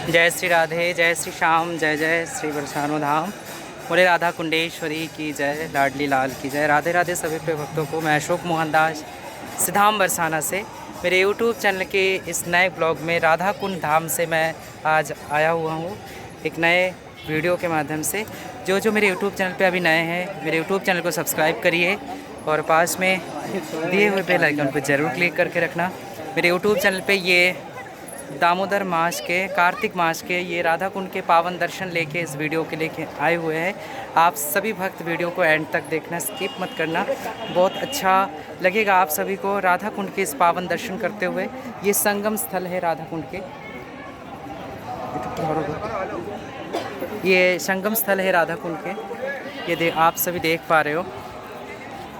जय श्री राधे, जय श्री श्याम, जय जय श्री बरसानो धाम। बोले राधा कुंडेश्वरी की जय, लाडली लाल की जय। राधे राधे सभी प्रिय भक्तों को। मैं अशोक मोहन दास सिधाम बरसाना से मेरे यूट्यूब चैनल के इस नए ब्लॉग में राधा कुंड धाम से मैं आज आया हुआ हूँ एक नए वीडियो के माध्यम से। जो मेरे यूट्यूब चैनल पे अभी नए हैं, मेरे यूट्यूब चैनल को सब्सक्राइब करिए और पास में दिए हुए बेल आइकन पर ज़रूर क्लिक करके रखना। मेरे यूट्यूब चैनल पे ये दामोदर मास के, कार्तिक मास के ये राधा कुंड के पावन दर्शन लेके इस वीडियो के लेके आए हुए हैं। आप सभी भक्त वीडियो को एंड तक देखना, स्किप मत करना, बहुत अच्छा लगेगा आप सभी को राधा कुंड के इस पावन दर्शन करते हुए। ये संगम स्थल है राधा कुंड के, ये संगम स्थल है राधा कुंड के। ये आप सभी देख पा रहे हो।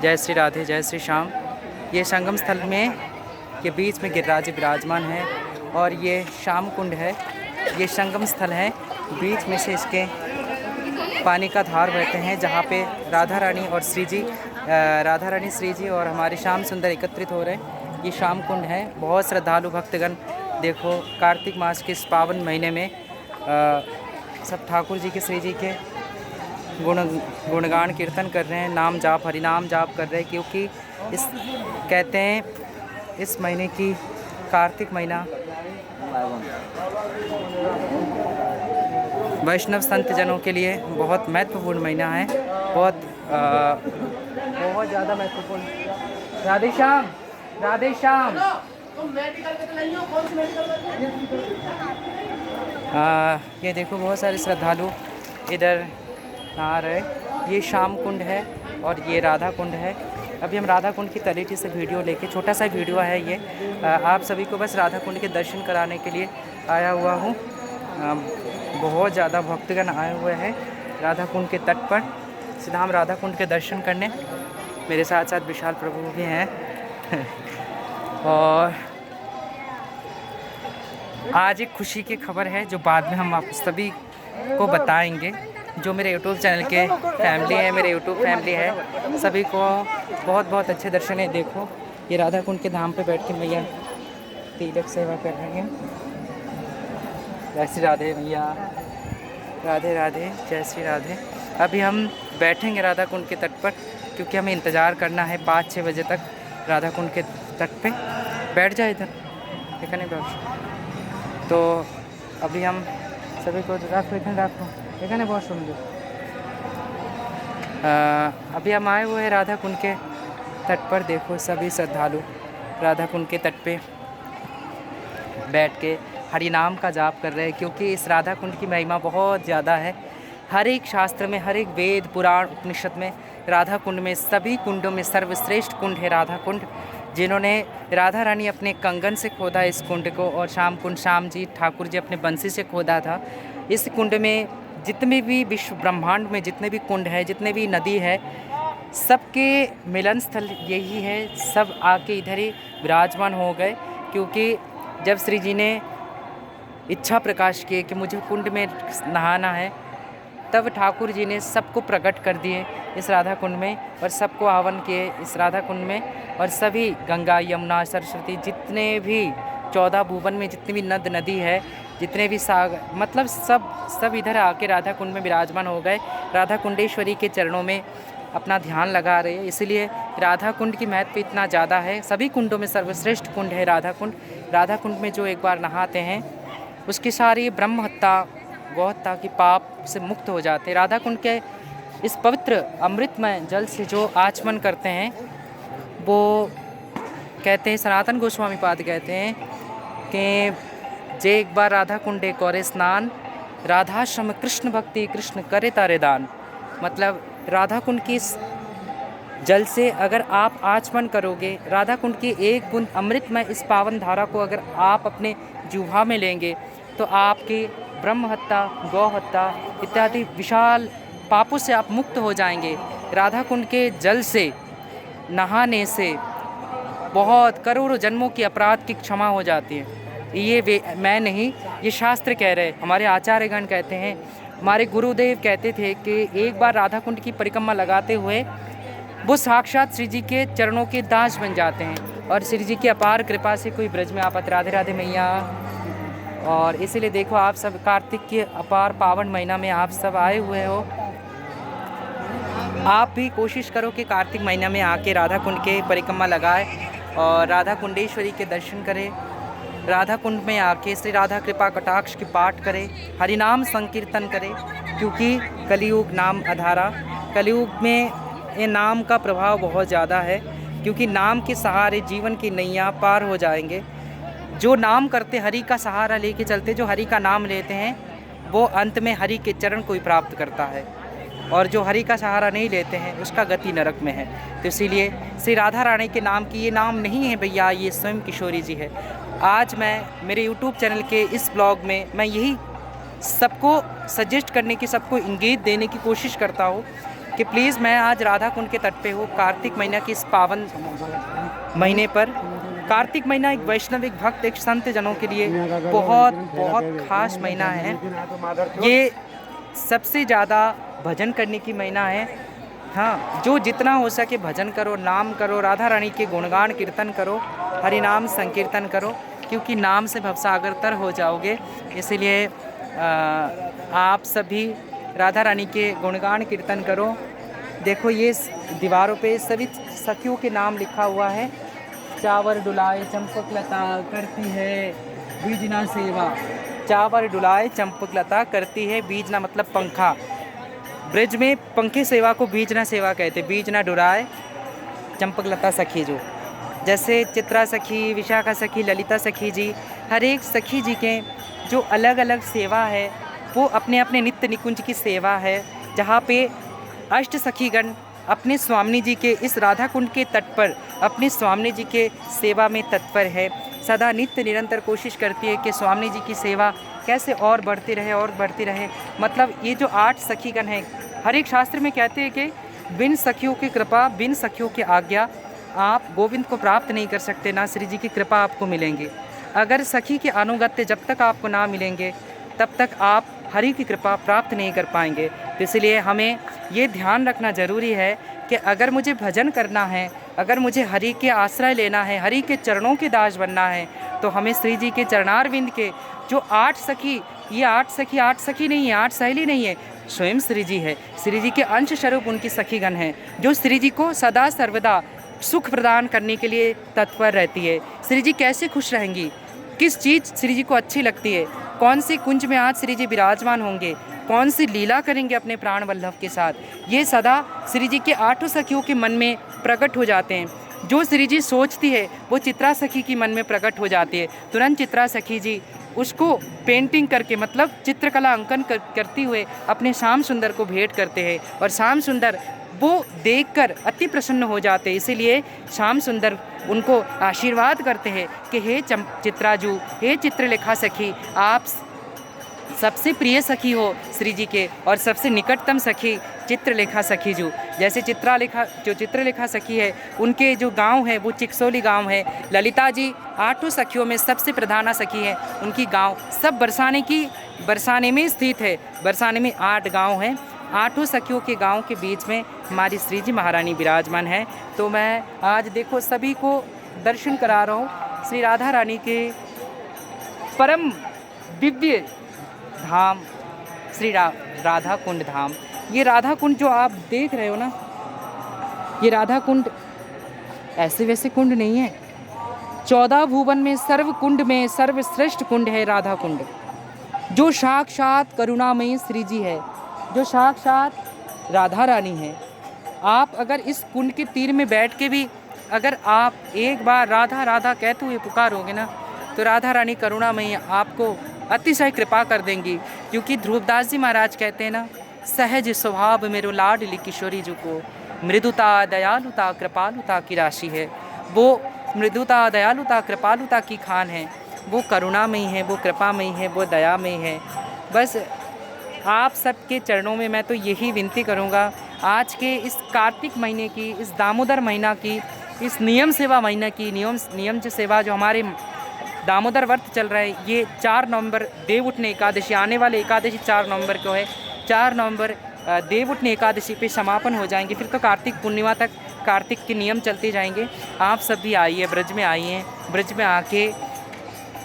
जय श्री राधे, जय श्री श्याम। ये संगम स्थल में के बीच में गिरिराज विराजमान है और ये श्याम कुंड है। ये संगम स्थल है, बीच में से इसके पानी का धार बहते हैं जहाँ पे राधा रानी श्री जी और हमारे श्याम सुंदर एकत्रित हो रहे हैं। ये श्याम कुंड है। बहुत श्रद्धालु भक्तगण देखो कार्तिक मास के इस पावन महीने में सब ठाकुर जी के, श्री जी के गुणगान कीर्तन कर रहे हैं, नाम जाप, हरिनाम जाप कर रहे हैं, क्योंकि इस कहते हैं इस महीने की कार्तिक महीना वैष्णव संत जनों के लिए बहुत महत्वपूर्ण महीना है, बहुत ज़्यादा महत्वपूर्ण। राधे श्याम, राधे श्याम। ये देखो बहुत सारे श्रद्धालु इधर नहा रहे। ये श्याम कुंड है और ये राधा कुंड है। अभी हम राधा कुंड की तलेटी से वीडियो लेके, छोटा सा वीडियो है ये, आप सभी को बस राधा कुंड के दर्शन कराने के लिए आया हुआ हूँ। बहुत ज़्यादा भक्तगण आए हुए हैं राधा कुंड के तट पर सीधा हम राधा कुंड के दर्शन करने। मेरे साथ साथ विशाल प्रभु भी हैं और आज एक खुशी की खबर है जो बाद में हम आप सभी को बताएंगे। जो मेरे यूट्यूब चैनल के फैमिली है, मेरे यूट्यूब फैमिली है, सभी को बहुत बहुत अच्छे दर्शन है। देखो ये राधा कुंड के धाम पे बैठ के मैया तिलक सेवा कर रहे हैं। जय श्री राधे मैया, राधे राधे, जय श्री राधे। अभी हम बैठेंगे राधा कुंड के तट पर, क्योंकि हमें इंतज़ार करना है 5-6 बजे तक राधा कुंड के तट पे। बैठ जाए इधर, ठीक है नहीं बैठ। तो अभी हम सभी को रखो देखा बहुत सुंदर। अभी हम आए हुए हैं राधा कुंड के तट पर। देखो सभी श्रद्धालु राधा कुंड के तट पे बैठ के हरि नाम का जाप कर रहे हैं, क्योंकि इस राधा कुंड की महिमा बहुत ज़्यादा है। हर एक शास्त्र में, हर एक वेद पुराण उपनिषद में राधा कुंड में, सभी कुंडों में सर्वश्रेष्ठ कुंड है राधा कुंड। जिन्होंने राधा रानी अपने कंगन से खोदा इस कुंड को, और श्याम कुंड श्याम जी ठाकुर जी अपने बंसी से खोदा था। इस कुंड में जितने भी विश्व ब्रह्मांड में जितने भी कुंड है, जितने भी नदी है, सबके मिलन स्थल यही है। सब आके इधर ही विराजमान हो गए, क्योंकि जब श्री जी ने इच्छा प्रकाश किए कि मुझे कुंड में नहाना है, तब ठाकुर जी ने सबको प्रकट कर दिए इस राधा कुंड में और सबको आह्वान किए इस राधा कुंड में। और सभी गंगा, यमुना, सरस्वती, जितने भी 14 भुवन में जितनी भी नदी है, जितने भी सागर, मतलब सब इधर आके राधा कुंड में विराजमान हो गए। राधा कुंडेश्वरी के चरणों में अपना ध्यान लगा रहे हैं। इसलिए राधा कुंड की महत्व इतना ज़्यादा है। सभी कुंडों में सर्वश्रेष्ठ कुंड है राधा कुंड। राधा कुंड में जो एक बार नहाते हैं उसकी सारी ब्रह्म हत्या, गौ हत्या की पाप से मुक्त हो जाते हैं। राधा कुंड के इस पवित्र अमृतमय जल से जो आचमन करते हैं, वो कहते हैं, सनातन गोस्वामी पाद कहते हैं कि जे एक बार राधा कुंडे करे स्नान, राधाश्रम कृष्ण भक्ति कृष्ण करे तारे दान। मतलब राधा कुंड की इस जल से अगर आप आचमन करोगे, राधा कुंड की एक बूंद अमृतमय इस पावन धारा को अगर आप अपने जीवा में लेंगे, तो आपकी ब्रह्म हत्या, गौ हत्या इत्यादि विशाल पापों से आप मुक्त हो जाएंगे। राधा कुंड के जल से नहाने से बहुत करोड़ों जन्मों की अपराध की क्षमा हो जाती है। ये मैं नहीं, ये शास्त्र कह रहे, हमारे आचार्यगण कहते हैं, हमारे गुरुदेव कहते थे कि एक बार राधा कुंड की परिक्रमा लगाते हुए वो साक्षात श्री जी के चरणों के दास बन जाते हैं। और श्री जी की अपार कृपा से कोई ब्रज में आपत। राधे राधे मैया, और इसीलिए देखो आप सब कार्तिक के अपार पावन महीना में आप सब आए हुए हो। आप भी कोशिश करो कि कार्तिक महीना में आके राधा कुंड के परिक्रमा लगाए और राधा कुंडेश्वरी के दर्शन करें। राधा कुंड में आके श्री राधा कृपा कटाक्ष की पाठ करें, हरिनाम संकीर्तन करें, क्योंकि कलयुग नाम अधारा, कलयुग में ये नाम का प्रभाव बहुत ज़्यादा है, क्योंकि नाम के सहारे जीवन की नैया पार हो जाएंगे। जो नाम करते, हरि का सहारा लेके चलते, जो हरि का नाम लेते हैं, वो अंत में हरि के चरण को ही प्राप्त करता है, और जो हरि का सहारा नहीं लेते हैं उसका गति नरक में है। तो इसीलिए श्री राधा रानी के नाम की, ये नाम नहीं है भैया, ये स्वयं किशोरी जी है। आज मैं मेरे YouTube चैनल के इस ब्लॉग में मैं यही सबको सजेस्ट करने की, सबको इंगित देने की कोशिश करता हूँ कि प्लीज़ मैं आज राधा कुंड के तट पे हूँ कार्तिक महीना के इस पावन महीने पर। कार्तिक महीना एक वैष्णव, एक भक्त, एक संत जनों के लिए बहुत बहुत खास महीना है। ये सबसे ज़्यादा भजन करने की महीना है। हाँ, जो जितना हो सके भजन करो, नाम करो, राधा रानी के गुणगान कीर्तन करो, हरि नाम संकीर्तन करो, क्योंकि नाम से भवसागर तर हो जाओगे। इसलिए आप सभी राधा रानी के गुणगान कीर्तन करो। देखो ये दीवारों पे सभी सखियों के नाम लिखा हुआ है। चावर डुलाए चंपक लता करती है बीजना सेवा, चावर डुलाए चंपक लता करती है बीजना मतलब पंखा। ब्रज में पंखे सेवा को बीजना सेवा कहते, बीजना डुलाए चंपक लता सखी जो, जैसे चित्रा सखी, विशाखा सखी, ललिता सखी जी, हर एक सखी जी के जो अलग अलग सेवा है वो अपने अपने नित्य निकुंज की सेवा है, जहाँ पे अष्ट सखीगण अपने स्वामी जी के इस राधा कुंड के तट पर अपने स्वामी जी के सेवा में तत्पर है। सदा नित्य निरंतर कोशिश करती है कि स्वामी जी की सेवा कैसे और बढ़ती रहे और बढ़ती रहे। मतलब ये जो 8 सखीगण हैं, हर एक शास्त्र में कहते हैं कि बिन सखियों की कृपा, बिन सखियों की आज्ञा आप गोविंद को प्राप्त नहीं कर सकते, ना श्री जी की कृपा आपको मिलेंगे। अगर सखी के अनुगत्य जब तक आपको ना मिलेंगे तब तक आप हरि की कृपा प्राप्त नहीं कर पाएंगे। तो इसलिए हमें ये ध्यान रखना ज़रूरी है कि अगर मुझे भजन करना है, अगर मुझे हरि के आश्रय लेना है, हरि के चरणों के दास बनना है, तो हमें श्री जी के चरणारविंद के जो 8 सखी, ये 8 सखी नहीं है, 8 सहेली नहीं है, स्वयं श्री जी है। श्री जी के अंश स्वरूप उनकी सखीगण हैं, जो श्री जी को सदा सर्वदा सुख प्रदान करने के लिए तत्पर रहती है। श्री जी कैसे खुश रहेंगी, किस चीज़ श्री जी को अच्छी लगती है, कौन सी कुंज में आज श्री जी विराजमान होंगे, कौन सी लीला करेंगे अपने प्राण वल्लभ के साथ, ये सदा श्री जी के 8 सखियों के मन में प्रकट हो जाते हैं। जो श्री जी सोचती है वो चित्रा सखी की मन में प्रकट हो जाती है। तुरंत चित्रा सखी जी उसको पेंटिंग करके, मतलब चित्रकला अंकन करती हुए अपने श्याम सुंदर को भेंट करते हैं, और श्याम सुंदर वो देखकर अति प्रसन्न हो जाते हैं। इसीलिए श्याम सुंदर उनको आशीर्वाद करते हैं कि हे चित्राजू, हे चित्रलेखा सखी, आप सबसे प्रिय सखी हो श्री जी के, और सबसे निकटतम सखी चित्रलेखा सखी जो, जैसे चित्रलेखा सखी है, उनके जो गांव है वो चिकसोली गांव है। ललिता जी 8 सखियों में सबसे प्रधाना सखी है, उनकी गांव सब बरसाने में स्थित है। बरसाने में 8 गांव हैं, 8 सखियों के गांव के बीच में हमारी श्री जी महारानी विराजमान है। तो मैं आज देखो सभी को दर्शन करा रहा हूँ श्री राधा रानी के परम दिव्य धाम श्री राधा कुंड धाम। ये राधा कुंड जो आप देख रहे हो ना, ये राधा कुंड ऐसे वैसे कुंड नहीं है। 14 भुवन में सर्व कुंड में सर्वश्रेष्ठ कुंड है राधा कुंड, जो साक्षात करुणामयी श्री जी है, जो साक्षात राधा रानी है। आप अगर इस कुंड के तीर में बैठ के भी अगर आप एक बार राधा राधा कहते हुए पुकारोगे ना, तो राधा रानी करुणामयी आपको अतिशय कृपा कर देंगी। क्योंकि ध्रुवदास जी महाराज कहते हैं ना, सहज स्वभाव मेरो लाडली किशोरी जी को, मृदुता दयालुता कृपालुता की राशि है। वो मृदुता दयालुता कृपालुता की खान है, वो करुणामयी है, वो कृपामयी है, वो दयामयी है। बस आप सबके चरणों में मैं तो यही विनती करूँगा, आज के इस कार्तिक महीने की, इस दामोदर महीना की, इस नियम सेवा महीना की, नियम सेवा जो हमारे दामोदर व्रत चल रहा है, ये 4 नवंबर देव उठने एकादशी, आने वाले एकादशी 4 नवंबर को है। 4 नवंबर देव उठने एकादशी पे समापन हो जाएंगे, फिर तो कार्तिक पूर्णिमा तक कार्तिक के नियम चलते जाएंगे। आप सब भी आइए, ब्रज में आइए, ब्रज में आके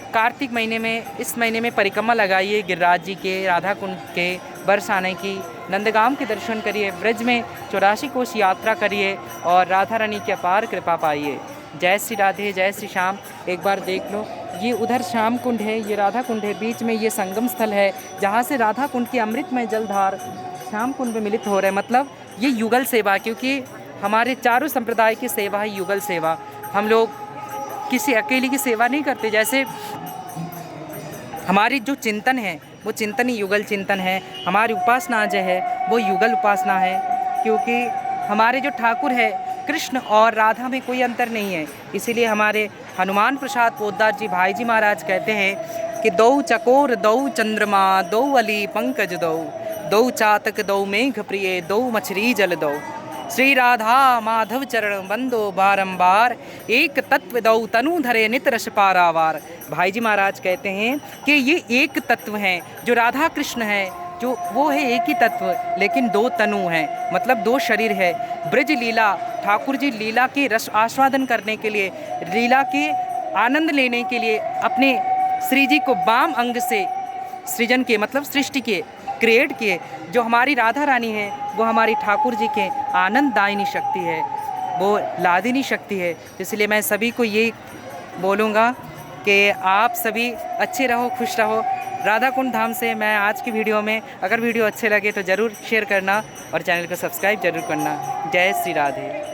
कार्तिक महीने में, इस महीने में परिक्रमा लगाइए गिरिराज जी के, राधा कुंड के, बरसाने की, नंदगाम के दर्शन करिए, ब्रज में 84 कोस यात्रा करिए और राधा रानी की अपार कृपा पाइए। जय श्री राधे, जय श्री श्याम। एक बार देख लो, ये उधर श्याम कुंड है, ये राधा कुंड है, बीच में ये संगम स्थल है जहाँ से राधा कुंड की अमृतमय जलधार श्याम कुंड में मिलित हो रहे हैं। मतलब ये युगल सेवा, क्योंकि हमारे चारों संप्रदाय की सेवा है युगल सेवा। हम लोग किसी अकेले की सेवा नहीं करते। जैसे हमारी जो चिंतन है वो चिंतन ही युगल चिंतन है, हमारी उपासना जो है वो युगल उपासना है, क्योंकि हमारे जो ठाकुर है कृष्ण और राधा में कोई अंतर नहीं है। इसीलिए हमारे हनुमान प्रसाद पोद्दार जी भाई जी महाराज कहते हैं कि दो चकोर दो चंद्रमा दो अली पंकज दो चातक दो मेघ प्रिय दो मछली जल दो, श्री राधा माधव चरण बंदो बारंबार, एक तत्व दो तनु धरे नित रस पारावार। भाई जी महाराज कहते हैं कि ये एक तत्व हैं, जो राधा कृष्ण है जो वो है एक ही तत्व, लेकिन दो तनु हैं, मतलब दो शरीर है। ब्रज लीला, ठाकुर जी लीला के रस आस्वादन करने के लिए, लीला के आनंद लेने के लिए अपने श्री जी को वाम अंग से सृजन किए, मतलब सृष्टि किए, क्रिएट किए। जो हमारी राधा रानी है वो हमारी ठाकुर जी के आनंद दायिनी शक्ति है, वो लादिनी शक्ति है। इसलिए मैं सभी को ये बोलूँगा कि आप सभी अच्छे रहो, खुश रहो। राधा कुंड धाम से मैं आज की वीडियो में, अगर वीडियो अच्छे लगे तो ज़रूर शेयर करना और चैनल को सब्सक्राइब ज़रूर करना। जय श्री राधे।